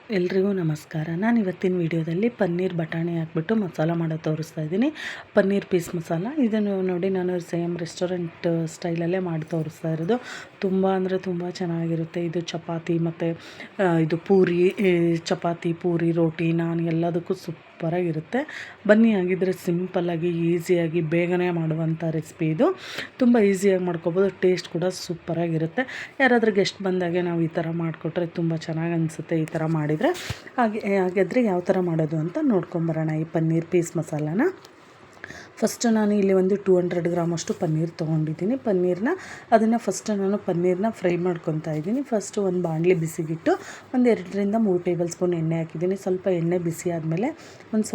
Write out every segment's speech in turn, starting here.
ಎಲ್ರಿಗೂ ನಮಸ್ಕಾರ. ನಾನು ಇವತ್ತಿನ ವಿಡಿಯೋದಲ್ಲಿ ಪನ್ನೀರ್ ಬಟಾಣಿ ಹಾಕ್ಬಿಟ್ಟು ಮಸಾಲ ಮಾಡೋದು ತೋರಿಸ್ತಾ ಇದ್ದೀನಿ. ಪನ್ನೀರ್ ಪೀಸ್ ಮಸಾಲ ಇದನ್ನು ನೋಡಿ ನಾನು ಸೇಮ್ ರೆಸ್ಟೋರೆಂಟ್ ಸ್ಟೈಲಲ್ಲೇ ಮಾಡಿ ತೋರಿಸ್ತಾ ಇರೋದು. ತುಂಬ ಅಂದರೆ ತುಂಬ ಚೆನ್ನಾಗಿರುತ್ತೆ. ಇದು ಚಪಾತಿ ಮತ್ತು ಇದು ಪೂರಿ, ಚಪಾತಿ, ಪೂರಿ, ರೋಟಿ, ನಾನ್ ಎಲ್ಲದಕ್ಕೂ ಸೂಪರಾಗಿರುತ್ತೆ. ಬನ್ನಿ, ಆಗಿದ್ದರೆ ಸಿಂಪಲ್ಲಾಗಿ ಈಸಿಯಾಗಿ ಬೇಗನೆ ಮಾಡುವಂಥ ರೆಸಿಪಿ ಇದು. ತುಂಬ ಈಸಿಯಾಗಿ ಮಾಡ್ಕೊಬೋದು. ಟೇಸ್ಟ್ ಕೂಡ ಸೂಪರಾಗಿರುತ್ತೆ. ಯಾರಾದರೂ ಗೆಸ್ಟ್ ಬಂದಾಗೆ ನಾವು ಈ ಥರ ಮಾಡಿಕೊಟ್ರೆ ತುಂಬ ಚೆನ್ನಾಗಿ ಅನಿಸುತ್ತೆ. ಈ ಥರ ಮಾಡಿದರೆ ಹಾಗಾದರೆ ಯಾವ ಥರ ಮಾಡೋದು ಅಂತ ನೋಡ್ಕೊಂಬರೋಣ. ಈ ಪನ್ನೀರ್ ಪೀಸ್ ಮಸಾಲಾನ ಫಸ್ಟ್ ನಾನು ಇಲ್ಲಿ ಒಂದು 200 ಗ್ರಾಮಷ್ಟು ಪನ್ನೀರ್ ತೊಗೊಂಡಿದ್ದೀನಿ. ಅದನ್ನು ಫಸ್ಟ್ ನಾನು ಪನ್ನೀರನ್ನ ಫ್ರೈ ಮಾಡ್ಕೊತಾ ಇದ್ದೀನಿ. ಫಸ್ಟು ಒಂದು ಬಾಣಲಿ ಬಿಸಿಗಿಟ್ಟು ಒಂದು 2ರಿಂದ 3 ಟೇಬಲ್ ಸ್ಪೂನ್ ಎಣ್ಣೆ ಹಾಕಿದ್ದೀನಿ. ಸ್ವಲ್ಪ ಎಣ್ಣೆ ಬಿಸಿ ಆದಮೇಲೆ ಒಂದು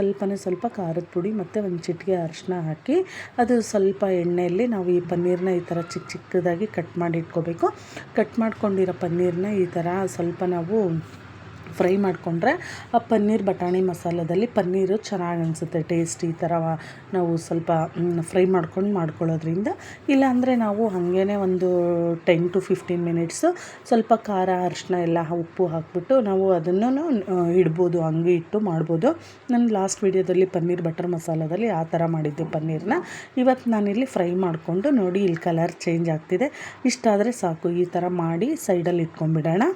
ಸ್ವಲ್ಪ ಖಾರದ ಪುಡಿ ಮತ್ತು ಒಂದು ಚಿಟಿಕೆ ಅರಿಶಿನ ಹಾಕಿ ಅದು ಸ್ವಲ್ಪ ಎಣ್ಣೆಯಲ್ಲಿ ನಾವು ಈ ಪನ್ನೀರನ್ನ ಈ ಥರ ಚಿಕ್ಕದಾಗಿ ಕಟ್ ಮಾಡಿ ಇಟ್ಕೋಬೇಕು. ಕಟ್ ಮಾಡ್ಕೊಂಡಿರೋ ಪನ್ನೀರನ್ನ ಈ ಥರ ಸ್ವಲ್ಪ ನಾವು ಫ್ರೈ ಮಾಡಿಕೊಂಡ್ರೆ ಆ ಪನ್ನೀರ್ ಬಟಾಣಿ ಮಸಾಲದಲ್ಲಿ ಪನ್ನೀರು ಚೆನ್ನಾಗಿ ಅನಿಸುತ್ತೆ. ಟೇಸ್ಟ್ ಈ ಥರ ನಾವು ಸ್ವಲ್ಪ ಫ್ರೈ ಮಾಡ್ಕೊಳ್ಳೋದ್ರಿಂದ. ಇಲ್ಲಾಂದರೆ ನಾವು ಹಾಗೇ ಒಂದು 10 to 15 ಮಿನಿಟ್ಸು ಸ್ವಲ್ಪ ಖಾರ, ಅರಿಶಿನ ಎಲ್ಲ ಉಪ್ಪು ಹಾಕ್ಬಿಟ್ಟು ನಾವು ಅದನ್ನು ಇಡ್ಬೋದು, ಹಂಗೆ ಇಟ್ಟು ಮಾಡ್ಬೋದು. ನಾನು ಲಾಸ್ಟ್ ವೀಡಿಯೋದಲ್ಲಿ ಪನ್ನೀರ್ ಬಟರ್ ಮಸಾಲದಲ್ಲಿ ಆ ಥರ ಮಾಡಿದ್ದೆ ಪನ್ನೀರನ್ನ. ಇವತ್ತು ನಾನಿಲ್ಲಿ ಫ್ರೈ ಮಾಡಿಕೊಂಡು ನೋಡಿ, ಇಲ್ಲಿ ಕಲರ್ ಚೇಂಜ್ ಆಗ್ತಿದೆ. ಇಷ್ಟಾದರೆ ಸಾಕು. ಈ ಥರ ಮಾಡಿ ಸೈಡಲ್ಲಿ ಇಟ್ಕೊಂಡ್ಬಿಡೋಣ.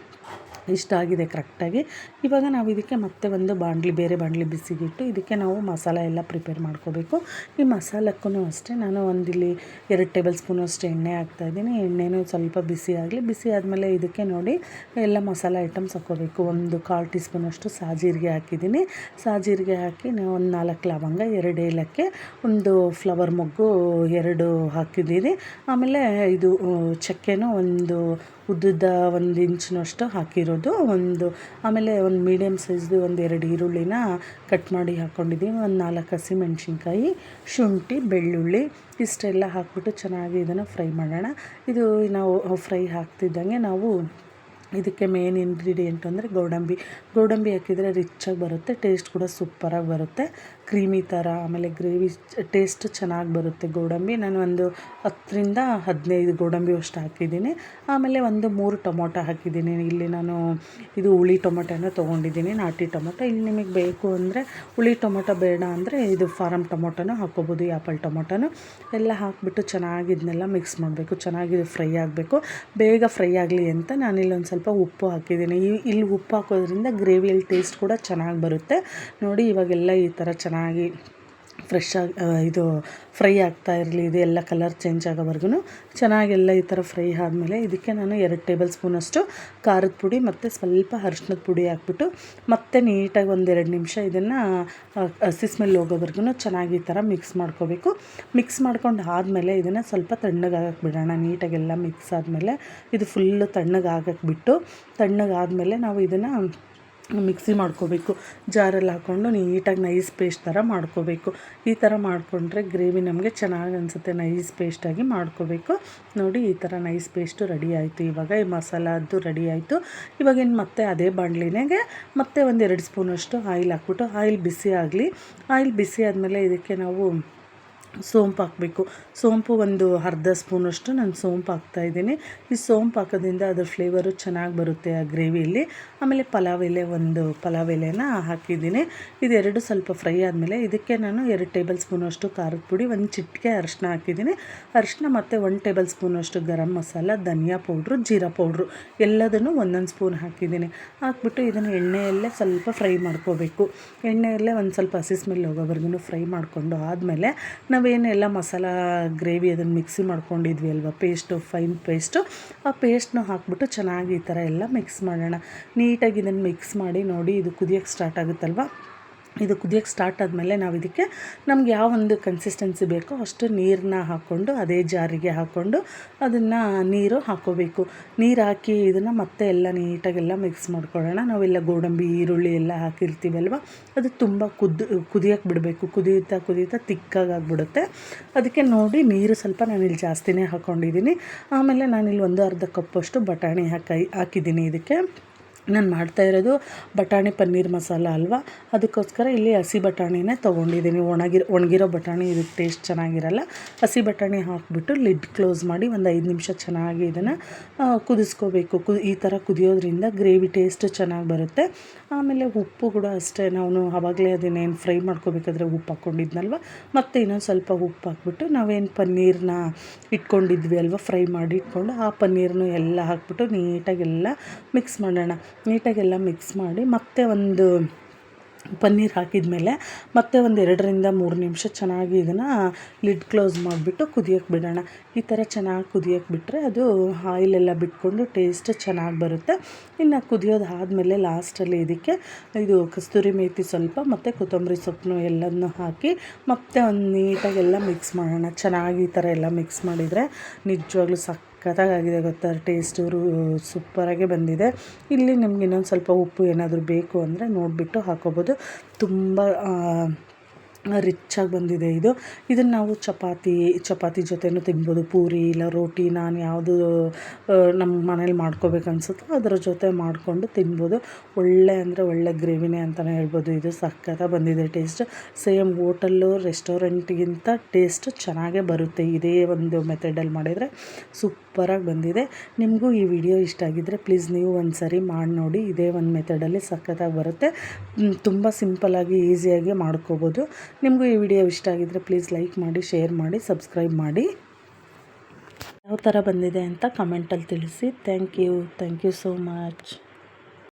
ಇಷ್ಟ ಆಗಿದೆ ಕರೆಕ್ಟಾಗಿ. ಇವಾಗ ನಾವು ಇದಕ್ಕೆ ಮತ್ತೆ ಒಂದು ಬೇರೆ ಬಾಣಲಿ ಬಿಸಿಗಿಟ್ಟು ಇದಕ್ಕೆ ನಾವು ಮಸಾಲ ಎಲ್ಲ ಪ್ರಿಪೇರ್ ಮಾಡ್ಕೋಬೇಕು. ಈ ಮಸಾಲಕ್ಕೂ ಅಷ್ಟೇ ನಾನು ಒಂದಿಲ್ಲಿ 2 ಟೇಬಲ್ ಸ್ಪೂನ್ ಅಷ್ಟು ಎಣ್ಣೆ ಹಾಕ್ತಾಯಿದ್ದೀನಿ. ಎಣ್ಣೆನೂ ಸ್ವಲ್ಪ ಬಿಸಿ ಆಗಲಿ. ಬಿಸಿ ಆದಮೇಲೆ ಇದಕ್ಕೆ ನೋಡಿ ಎಲ್ಲ ಮಸಾಲ ಐಟಮ್ಸ್ ಹಾಕ್ಕೋಬೇಕು. ಒಂದು 1/4 ಟೀ ಸ್ಪೂನಷ್ಟು ಸಾಜೀರಿಗೆ ಹಾಕಿದ್ದೀನಿ. ಸಾಜೀರಿಗೆ ಹಾಕಿ ನಾವು ಒಂದು 4 ಲವಂಗ, 2 ಏಲಕ್ಕಿ, ಒಂದು ಫ್ಲವರ್ ಮೊಗ್ಗು 2 ಹಾಕಿದ್ದೀನಿ. ಆಮೇಲೆ ಇದು ಚಕ್ಕೆನೂ ಒಂದು ಉದ್ದುದ್ದ 1 ಇಂಚಿನಷ್ಟು ಹಾಕಿರೋದು ಆಮೇಲೆ ಒಂದು ಮೀಡಿಯಮ್ ಸೈಜ್ದು ಒಂದು 2 ಈರುಳ್ಳಿನ ಕಟ್ ಮಾಡಿ ಹಾಕ್ಕೊಂಡಿದ್ದೀವಿ. ಒಂದು 4 ಹಸಿಮೆಣ್ಸಿನ್ಕಾಯಿ, ಶುಂಠಿ, ಬೆಳ್ಳುಳ್ಳಿ ಇಷ್ಟೆಲ್ಲ ಹಾಕ್ಬಿಟ್ಟು ಚೆನ್ನಾಗಿ ಇದನ್ನು ಫ್ರೈ ಮಾಡೋಣ. ಇದು ನಾವು ಫ್ರೈ ಹಾಕ್ತಿದ್ದಂಗೆ ನಾವು ಇದಕ್ಕೆ ಮೇನ್ ಇಂಗ್ರೀಡಿಯೆಂಟ್ ಅಂದರೆ ಗೋಡಂಬಿ ಹಾಕಿದರೆ ರಿಚ್ಚಾಗಿ ಬರುತ್ತೆ. ಟೇಸ್ಟ್ ಕೂಡ ಸೂಪರಾಗಿ ಬರುತ್ತೆ, ಕ್ರೀಮಿ ಥರ. ಆಮೇಲೆ ಗ್ರೇವಿ ಟೇಸ್ಟ್ ಚೆನ್ನಾಗಿ ಬರುತ್ತೆ ಗೋಡಂಬಿ. ನಾನು ಒಂದು 10ರಿಂದ 15 ಗೋಡಂಬಿ ಅಷ್ಟು ಹಾಕಿದ್ದೀನಿ. ಆಮೇಲೆ ಒಂದು 3 ಟೊಮೊಟೊ ಹಾಕಿದ್ದೀನಿ. ಇಲ್ಲಿ ನಾನು ಇದು ಹುಳಿ ಟೊಮೊಟೊನ ತೊಗೊಂಡಿದ್ದೀನಿ, ನಾಟಿ ಟೊಮೊಟೊ. ಇಲ್ಲಿ ನಿಮಗೆ ಬೇಕು ಅಂದರೆ ಹುಳಿ ಟೊಮೊಟೊ, ಬೇಡ ಅಂದರೆ ಇದು ಫಾರಮ್ ಟೊಮೊಟೊನೂ ಹಾಕ್ಕೋಬೋದು, ಆ್ಯಪಲ್ ಟೊಮೊಟೊನು ಎಲ್ಲ ಹಾಕಿಬಿಟ್ಟು ಚೆನ್ನಾಗಿ ಇದನ್ನೆಲ್ಲ ಮಿಕ್ಸ್ ಮಾಡಬೇಕು. ಚೆನ್ನಾಗಿ ಫ್ರೈ ಆಗಬೇಕು. ಬೇಗ ಫ್ರೈ ಆಗಲಿ ಅಂತ ನಾನಿಲ್ಲಿ ಒಂದು ಸ್ವಲ್ಪ ಉಪ್ಪು ಹಾಕಿದ್ದೀನಿ. ಇಲ್ಲಿ ಉಪ್ಪು ಹಾಕೋದ್ರಿಂದ ಗ್ರೇವಿಯಲ್ಲಿ ಟೇಸ್ಟ್ ಕೂಡ ಚೆನ್ನಾಗಿ ಬರುತ್ತೆ. ನೋಡಿ, ಇವಾಗೆಲ್ಲ ಈ ಥರ ಚೆನ್ನಾಗಿ ಇದು ಫ್ರೈ ಆಗ್ತಾ ಇರಲಿ. ಇದು ಎಲ್ಲ ಕಲರ್ ಚೇಂಜ್ ಆಗೋವರೆಗೂ ಚೆನ್ನಾಗೆಲ್ಲ ಈ ಥರ ಫ್ರೈ ಆದಮೇಲೆ ಇದಕ್ಕೆ ನಾನು 2 ಟೇಬಲ್ ಸ್ಪೂನಷ್ಟು ಖಾರದ ಪುಡಿ ಮತ್ತು ಸ್ವಲ್ಪ ಅರಿಶಿನದ ಪುಡಿ ಹಾಕ್ಬಿಟ್ಟು ಮತ್ತೆ ನೀಟಾಗಿ ಒಂದು 2 ನಿಮಿಷ ಇದನ್ನು ಹಸಿ ಸ್ಮೆಲ್ ಹೋಗೋವರೆಗೂ ಚೆನ್ನಾಗಿ ಈ ಥರ ಮಿಕ್ಸ್ ಮಾಡ್ಕೋಬೇಕು. ಮಿಕ್ಸ್ ಮಾಡ್ಕೊಂಡು ಆದಮೇಲೆ ಇದನ್ನು ಸ್ವಲ್ಪ ತಣ್ಣಗಾಗಕ್ಕೆ ಬಿಡೋಣ. ನೀಟಾಗೆಲ್ಲ ಮಿಕ್ಸ್ ಆದಮೇಲೆ ಇದು ಫುಲ್ಲು ತಣ್ಣಗಾದಮೇಲೆ ನಾವು ಇದನ್ನು ಮಿಕ್ಸಿ ಮಾಡ್ಕೋಬೇಕು. ಜಾರಲ್ಲಿ ಹಾಕ್ಕೊಂಡು ನೀಟಾಗಿ ನೈಸ್ ಪೇಸ್ಟ್ ಥರ ಮಾಡ್ಕೋಬೇಕು. ಈ ಥರ ಮಾಡಿಕೊಂಡ್ರೆ ಗ್ರೇವಿ ನಮಗೆ ಚೆನ್ನಾಗಿ ಅನಿಸುತ್ತೆ. ನೈಸ್ ಪೇಸ್ಟಾಗಿ ಮಾಡ್ಕೋಬೇಕು. ನೋಡಿ, ಈ ಥರ ನೈಸ್ ಪೇಸ್ಟು ರೆಡಿ ಆಯಿತು. ಇವಾಗ ಈ ಮಸಾಲದ್ದು ರೆಡಿ ಆಯಿತು. ಇವಾಗಿನ್ನು ಮತ್ತೆ ಅದೇ ಬಾಣಲಿನಾಗೆ ಮತ್ತೆ ಒಂದು 2 ಸ್ಪೂನಷ್ಟು ಆಯಿಲ್ ಹಾಕ್ಬಿಟ್ಟು ಆಯಿಲ್ ಬಿಸಿ ಆಗಲಿ. ಆಯಿಲ್ ಬಿಸಿ ಆದಮೇಲೆ ಇದಕ್ಕೆ ನಾವು ಸೋಂಪು ಹಾಕಬೇಕು. ಸೋಂಪು ಒಂದು ಅರ್ಧ ಸ್ಪೂನಷ್ಟು ನಾನು ಸೋಂಪು ಹಾಕ್ತಾಯಿದ್ದೀನಿ. ಈ ಸೋಂಪು ಹಾಕೋದ್ರಿಂದ ಅದ್ರ ಫ್ಲೇವರು ಚೆನ್ನಾಗಿ ಬರುತ್ತೆ ಆ ಗ್ರೇವಿಯಲ್ಲಿ. ಆಮೇಲೆ ಪಲಾವ್ ಎಲೆನ ಹಾಕಿದ್ದೀನಿ. ಇದೆರಡು ಸ್ವಲ್ಪ ಫ್ರೈ ಆದಮೇಲೆ ಇದಕ್ಕೆ ನಾನು 2 ಟೇಬಲ್ ಸ್ಪೂನಷ್ಟು ಖಾರದ ಪುಡಿ, ಒಂದು ಚಿಟಿಕೆ ಅರಿಶಿನ ಹಾಕಿದ್ದೀನಿ. ಅರಿಶಿನ ಮತ್ತು 1 ಟೇಬಲ್ ಸ್ಪೂನಷ್ಟು ಗರಂ ಮಸಾಲ, ಧನಿಯಾ ಪೌಡ್ರು, ಜೀರಾ ಪೌಡ್ರು ಎಲ್ಲದನ್ನು 1 ಸ್ಪೂನ್ ಹಾಕಿದ್ದೀನಿ. ಹಾಕ್ಬಿಟ್ಟು ಇದನ್ನು ಎಣ್ಣೆಯಲ್ಲೇ ಸ್ವಲ್ಪ ಫ್ರೈ ಮಾಡ್ಕೋಬೇಕು. ಎಣ್ಣೆಯಲ್ಲೇ ಒಂದು ಸ್ವಲ್ಪ ಹಸಿ ಸ್ಮೆಲ್ ಹೋಗೋವರೆಗೂ ಫ್ರೈ ಮಾಡಿಕೊಂಡು ಆದಮೇಲೆ ನಾವೇನೆಲ್ಲ ಮಸಾಲ ಗ್ರೇವಿ ಅದನ್ನು ಮಿಕ್ಸಿ ಮಾಡ್ಕೊಂಡಿದ್ವಿ ಅಲ್ವಾ, ಫೈನ್ ಪೇಸ್ಟು, ಆ ಪೇಸ್ಟ್ನ ಹಾಕ್ಬಿಟ್ಟು ಚೆನ್ನಾಗಿ ಈ ಥರ ಎಲ್ಲ ಮಿಕ್ಸ್ ಮಾಡೋಣ. ನೀಟಾಗಿ ಇದನ್ನು ಮಿಕ್ಸ್ ಮಾಡಿ ನೋಡಿ, ಇದು ಕುದಿಯೋಕ್ಕೆ ಸ್ಟಾರ್ಟ್ ಆಗುತ್ತಲ್ವ. ಇದು ಕುದಿಯೋಕ್ಕೆ ಸ್ಟಾರ್ಟ್ ಆದಮೇಲೆ ನಾವು ಇದಕ್ಕೆ ನಮ್ಗೆ ಯಾವ ಒಂದು ಕನ್ಸಿಸ್ಟೆನ್ಸಿ ಬೇಕೋ ಅಷ್ಟು ನೀರನ್ನ ಹಾಕ್ಕೊಂಡು ಅದೇ ಜಾರಿಗೆ ಹಾಕ್ಕೊಂಡು ಅದನ್ನು ನೀರು ಹಾಕ್ಕೋಬೇಕು. ನೀರು ಹಾಕಿ ಇದನ್ನು ಮತ್ತೆ ಎಲ್ಲ ನೀಟಾಗೆಲ್ಲ ಮಿಕ್ಸ್ ಮಾಡ್ಕೊಳ್ಳೋಣ. ನಾವೆಲ್ಲ ಗೋಡಂಬಿ, ಈರುಳ್ಳಿ ಎಲ್ಲ ಹಾಕಿರ್ತೀವಲ್ವ, ಅದು ತುಂಬ ಕುದಿಯೋಕ್ಕೆ ಬಿಡಬೇಕು. ಕುದಿಯುತ್ತಾ ತಿಕ್ಕಾಗಿಬಿಡುತ್ತೆ. ಅದಕ್ಕೆ ನೋಡಿ, ನೀರು ಸ್ವಲ್ಪ ನಾನಿಲ್ಲಿ ಜಾಸ್ತಿನೇ ಹಾಕ್ಕೊಂಡಿದ್ದೀನಿ. ಆಮೇಲೆ ನಾನಿಲ್ಲಿ 1/2 ಕಪ್ಪಷ್ಟು ಬಟಾಣಿ ಹಾಕಿದ್ದೀನಿ ಇದಕ್ಕೆ. ನಾನು ಮಾಡ್ತಾ ಇರೋದು ಬಟಾಣಿ ಪನ್ನೀರ್ ಮಸಾಲ ಅಲ್ವಾ, ಅದಕ್ಕೋಸ್ಕರ ಇಲ್ಲಿ ಹಸಿ ಬಟಾಣಿನೇ ತೊಗೊಂಡಿದ್ದೀನಿ. ಒಣಗಿರೋ ಬಟಾಣಿ ಇದಕ್ಕೆ ಟೇಸ್ಟ್ ಚೆನ್ನಾಗಿರಲ್ಲ. ಹಸಿ ಬಟಾಣಿ ಹಾಕಿಬಿಟ್ಟು ಲಿಡ್ ಕ್ಲೋಸ್ ಮಾಡಿ ಒಂದು 5 ನಿಮಿಷ ಚೆನ್ನಾಗಿ ಇದನ್ನು ಕುದಿಸ್ಕೋಬೇಕು. ಈ ಥರ ಕುದಿಯೋದ್ರಿಂದ ಗ್ರೇವಿ ಟೇಸ್ಟ್ ಚೆನ್ನಾಗಿ ಬರುತ್ತೆ. ಆಮೇಲೆ ಉಪ್ಪು ಕೂಡ ಅಷ್ಟೇ, ನಾವು ಆವಾಗಲೇ ಅದನ್ನೇನು ಫ್ರೈ ಮಾಡ್ಕೋಬೇಕಾದ್ರೆ ಉಪ್ಪು ಹಾಕ್ಕೊಂಡಿದ್ನಲ್ವ, ಮತ್ತು ಇನ್ನೊಂದು ಸ್ವಲ್ಪ ಉಪ್ಪು ಹಾಕ್ಬಿಟ್ಟು ನಾವೇನು ಪನ್ನೀರನ್ನ ಇಟ್ಕೊಂಡಿದ್ವಿ ಅಲ್ವ, ಫ್ರೈ ಮಾಡಿ ಇಟ್ಕೊಂಡು ಆ ಪನ್ನೀರನ್ನು ಎಲ್ಲ ಹಾಕ್ಬಿಟ್ಟು ನೀಟಾಗೆಲ್ಲ ಮಿಕ್ಸ್ ಮಾಡೋಣ. ನೀಟಾಗೆಲ್ಲ ಮಿಕ್ಸ್ ಮಾಡಿ ಮತ್ತೆ ಒಂದು ಪನ್ನೀರ್ ಹಾಕಿದ ಮೇಲೆ ಮತ್ತೆ ಒಂದು 2ರಿಂದ 3 ನಿಮಿಷ ಚೆನ್ನಾಗಿ ಇದನ್ನು ಲಿಡ್ ಕ್ಲೋಸ್ ಮಾಡಿಬಿಟ್ಟು ಕುದಿಯೋಕ್ಕೆ ಬಿಡೋಣ. ಈ ಥರ ಚೆನ್ನಾಗಿ ಕುದಿಯೋಕ್ಕೆ ಬಿಟ್ಟರೆ ಅದು ಆಯಿಲೆಲ್ಲ ಬಿಟ್ಕೊಂಡು ಟೇಸ್ಟ್ ಚೆನ್ನಾಗಿ ಬರುತ್ತೆ. ಇನ್ನು ಕುದಿಯೋದು ಆದಮೇಲೆ ಲಾಸ್ಟಲ್ಲಿ ಇದಕ್ಕೆ ಇದು ಕಸ್ತೂರಿ ಮೇಥಿ ಸ್ವಲ್ಪ ಮತ್ತು ಕೊತ್ತಂಬರಿ ಸೊಪ್ಪು ಎಲ್ಲದನ್ನೂ ಹಾಕಿ ಮತ್ತೆ ಒಂದು ನೀಟಾಗೆಲ್ಲ ಮಿಕ್ಸ್ ಮಾಡೋಣ. ಚೆನ್ನಾಗಿ ಈ ಥರ ಎಲ್ಲ ಮಿಕ್ಸ್ ಮಾಡಿದರೆ ನಿಜವಾಗ್ಲೂ ಸಖತ್ತಾಗಿದೆ ಗೊತ್ತಾ, ಟೇಸ್ಟು ಸೂಪರಾಗೆ ಬಂದಿದೆ. ಇಲ್ಲಿ ನಿಮ್ಗೆ ಇನ್ನೊಂದು ಸ್ವಲ್ಪ ಉಪ್ಪು ಏನಾದರೂ ಬೇಕು ಅಂದರೆ ನೋಡಿಬಿಟ್ಟು ಹಾಕೋಬೋದು. ತುಂಬ ರಿಚ್ಚಾಗಿ ಬಂದಿದೆ ಇದು. ಇದನ್ನು ನಾವು ಚಪಾತಿ ಜೊತೆನೂ ತಿನ್ಬೋದು, ಪೂರಿ ಇಲ್ಲ ರೋಟಿ, ನಾನು ಯಾವುದು ನಮ್ಮ ಮನೇಲಿ ಮಾಡ್ಕೋಬೇಕನ್ಸುತ್ತೋ ಅದರ ಜೊತೆ ಮಾಡಿಕೊಂಡು ತಿನ್ಬೋದು. ಒಳ್ಳೆ ಗ್ರೇವಿನೇ ಅಂತಲೇ ಹೇಳ್ಬೋದು. ಇದು ಸಖತ್ತಾಗಿ ಬಂದಿದೆ ಟೇಸ್ಟ್. ಸೇಮ್ ಹೋಟೆಲ್ಲು ರೆಸ್ಟೋರೆಂಟ್ಗಿಂತ ಟೇಸ್ಟ್ ಚೆನ್ನಾಗೇ ಬರುತ್ತೆ ಇದೇ ಒಂದು ಮೆಥಡಲ್ಲಿ ಮಾಡಿದರೆ. ಸೂಪರಾಗಿ ಬಂದಿದೆ. ನಿಮಗೂ ಈ ವಿಡಿಯೋ ಇಷ್ಟ ಆಗಿದ್ದರೆ ಪ್ಲೀಸ್ ನೀವು ಒಂದು ಸರಿ ಮಾಡಿ ನೋಡಿ. ಇದೇ ಒಂದು ಮೆಥಡಲ್ಲಿ ಸಖತ್ತಾಗಿ ಬರುತ್ತೆ. ತುಂಬ ಸಿಂಪಲ್ಲಾಗಿ ಈಸಿಯಾಗಿ ಮಾಡ್ಕೋಬೋದು. ನಿಮಗೂ ಈ ವಿಡಿಯೋ ಇಷ್ಟ ಆಗಿದ್ದರೆ ಪ್ಲೀಸ್ ಲೈಕ್ ಮಾಡಿ, ಶೇರ್ ಮಾಡಿ, ಸಬ್ಸ್ಕ್ರೈಬ್ ಮಾಡಿ. ಯಾವ ಥರ ಬಂದಿದೆ ಅಂತ ಕಮೆಂಟಲ್ಲಿ ತಿಳಿಸಿ. Thank you so much.